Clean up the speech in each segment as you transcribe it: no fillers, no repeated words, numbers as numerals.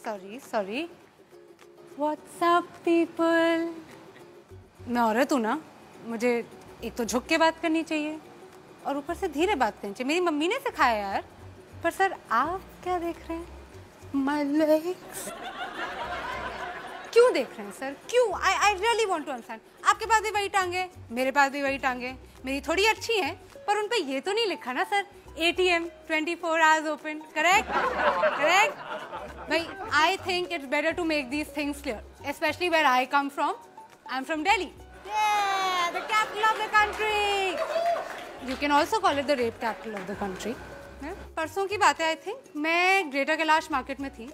Sorry. What's up people. मैं औरत हूँ ना, मुझे एक तो झुक के बात करनी चाहिए और ऊपर से धीरे बात करनी चाहिए। मेरी मम्मी ने सिखाया यार। पर सर आप क्या देख रहे हैं? My legs। क्यों देख रहे हैं सर? क्यों? I really want to understand। आपके पास भी वही टांगे, मेरे पास भी वही टांगे। मेरी थोड़ी अच्छी हैं, पर उन पे ये तो नहीं लिखा ना sir ATM 24 hours open। Correct? भाई I think it's better to make these things clear, especially where I come from। I'm from Delhi। Yeah, the capital of the country। You can also call it the rape capital of the country। परसों की बात है I think, मैं greater Kailash market में थी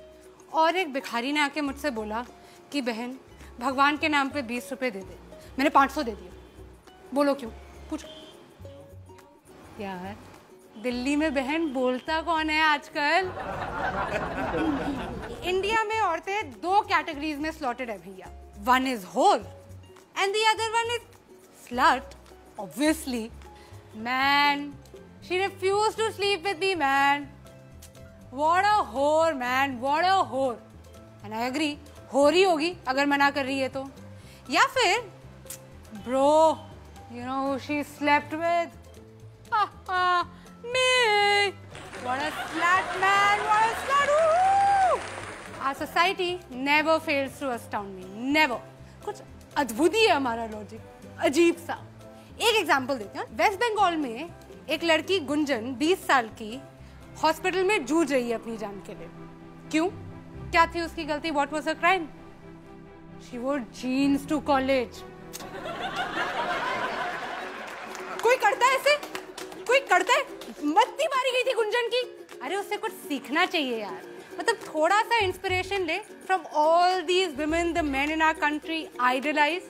और एक भिखारी ने आके मुझसे बोला कि बहन भगवान के नाम पे 20 रुपए दे दे। मैंने 500 दे दिया। बोलो क्यों? पूछो यार। दिल्ली में बहन बोलता कौन है आजकल? इंडिया में औरतें 2 कैटेगरीज में स्लॉटेड है भैया। One is whore and the other one is slut. Obviously man, she refused to sleep with me man। what a whore man, what a whore। and I agree, whore ही होगी अगर मना कर रही है तो। या फिर bro, you know who she slept with? me। what a slut man, what a slut। our society never fails to astound me, never। कुछ अद्भुत ही है हमारा लॉजिक, अजीब सा। एक एग्जाम्पल देते हैं। वेस्ट बंगाल में एक लड़की गुंजन 20 साल की हॉस्पिटल में जूझ रही है अपनी जान के लिए। क्यों? क्या थी उसकी गलती? What was her crime? She wore jeans to college. कोई करता है ऐसे? कोई करता है? मत्ती मारी गई थी गुंजन की। अरे उससे कुछ सीखना चाहिए यार। मतलब थोड़ा सा इंस्पिरेशन ले from all these women the men in our country idolise.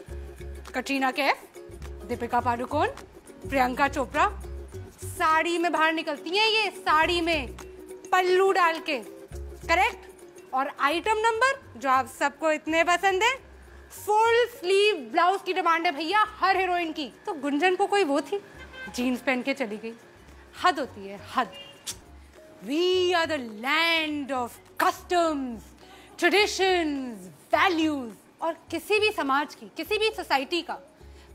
Katrina Kaif, Deepika Padukone, Priyanka Chopra. Sari में बाहर निकलती हैं ये, साड़ी में पल्लू डाल के। करेक्ट? और आइटम नंबर जो आप सबको इतने पसंद है, फुल स्लीव ब्लाउज की डिमांड है भैया हर हीरोइन की। तो गुंजन को कोई वो थी, जीन्स पहन के चली गई। हद होती है, हद। We are the land of customs, traditions, values. और किसी भी समाज की, किसी भी सोसाइटी का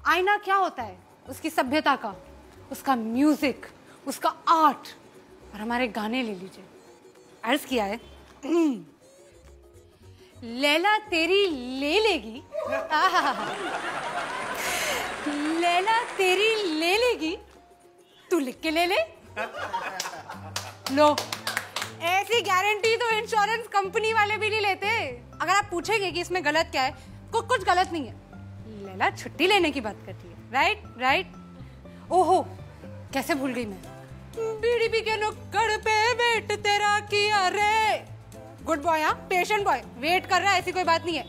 आईना क्या होता है? उसकी सभ्यता का, उसका म्यूजिक, उसका आर्ट। और हमारे गाने ले लीजिए। अर्ज किया है लैला तेरी ले लेगी, लैला तेरी ले लेगी, तू लिख के ले ले। लो, ऐसी गारंटी तो इंश्योरेंस कंपनी वाले भी नहीं लेते। अगर आप पूछेंगे कि इसमें गलत क्या है, कुछ गलत नहीं है। लैला छुट्टी लेने की बात करती है। राइट। ओहो, कैसे भूल गई मैं। बीड़ी के नुक्कड़ पे वेट तेरा किया रे। गुड बॉय, हाँ, पेशेंट बॉय, वेट कर रहा है, ऐसी कोई बात नहीं है।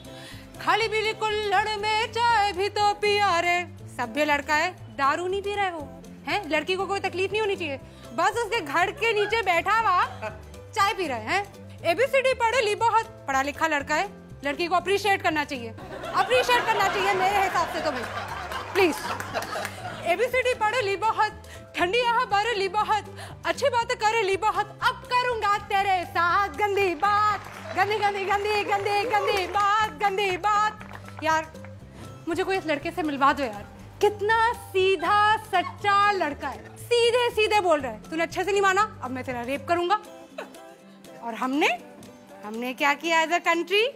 खाली पीली कुल्हड़ में चाय भी तो पिया रे। सभ्य लड़का है, दारू नहीं पी रहा है वो, है? लड़की को कोई तकलीफ नहीं होनी चाहिए, बस उसके घर के नीचे बैठा हुआ चाय पी रहा है। ABCD पढ़े ली बहुत, पढ़ा लिखा लड़का है। लड़की को अप्रिशिएट करना चाहिए, अप्रिशिएट करना चाहिए मेरे हिसाब से तो भाई, प्लीज। ABCD पढ़े ली बहुत, ठंडी यहाँ बारे ली बहुत, अच्छी बात करे ली बहुत, अब करूंगा तेरे साथ गंदी बात, गंदी गंदी गंदी गंदी गंदी बात, गंदी बात। यार मुझे कोई इस लड़के से मिलवा दो यार, कितना सीधा सच्चा लड़का है, सीधे सीधे बोल रहा है। तूने अच्छे से नहीं माना, अब मैं तेरा रेप करूंगा। और हमने क्या किया एज अ कंट्री?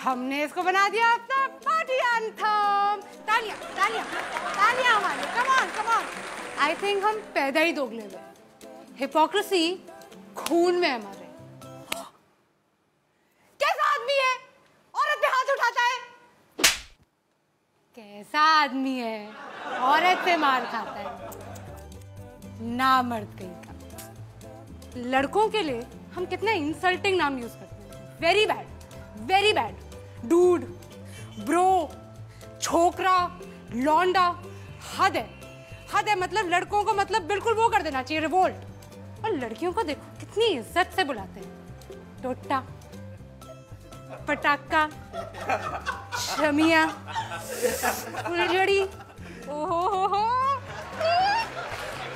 हमने इसको बना दिया अपना पार्टी एंथम। तालियां तालियां तालियां हमारे, come on come on. I think हम पैदा ही दोगले हुए। हिपोक्रेसी खून में हमारे। कैसा आदमी है? औरत पे हाथ उठाता है। कैसा आदमी है? औरत से मार खाता है। ना मर्द कहीं का। लड़कों के लिए हम कितने इंसल्टिंग नाम यूज करते हैं। Very bad, very bad. Dude, bro, छोकरा, लौंडा। हद है मतलब लड़कों को मतलब बिल्कुल वो कर देना चाहिए, रिवोल्ट। और लड़कियों को देखो कितनी इज्जत से बुलाते हैं। टोटा, पटाखा, शमिया, फुलझड़ी। ओहो,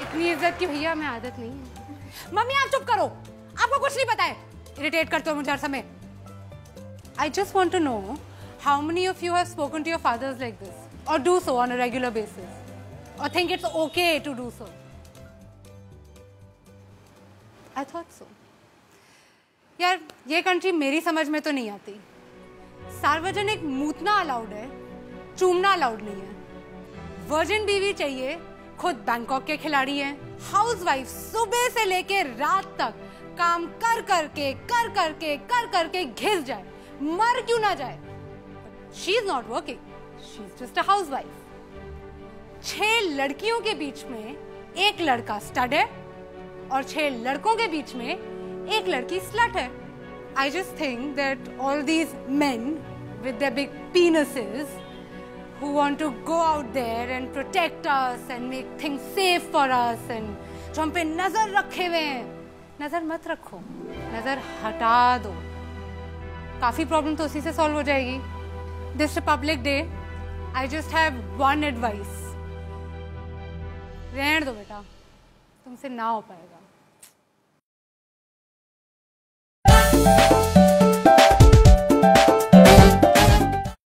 इतनी इज्जत की भैया हमें आदत नहीं है। मम्मी आप चुप करो, आपको कुछ नहीं पता है। इरिटेट करते हो मुझे हर समय। I just want to know how many of you have spoken to your fathers like this, or do so on a regular basis, or think it's okay to do so. I thought so. यार ये country मेरी समझ में तो नहीं आती. सार्वजनिक मूतना allowed है, चूमना अलाउड नहीं है. वर्जिन बीवी चाहिए, खुद बैंकॉक के खिलाड़ी हैं. हाउसवाइफ सुबह से लेके रात तक काम कर करके घिस जाए, मर क्यों ना जाए. She is not working, she is just a housewife. 6 लड़कियों के बीच में एक लड़का स्टड है और 6 लड़कों के बीच में एक लड़की स्लट है. I just think that all these men with their big penises who want to go out there and protect us and make things safe for us and जो हम पे नजर रखे हुए हैं, नजर मत रखो, नजर हटा दो. काफी प्रॉब्लम तो उसी से सॉल्व हो जाएगी. This Republic Day, I just have one advice. रहने दो बेटा, तुमसे ना हो पाएगा.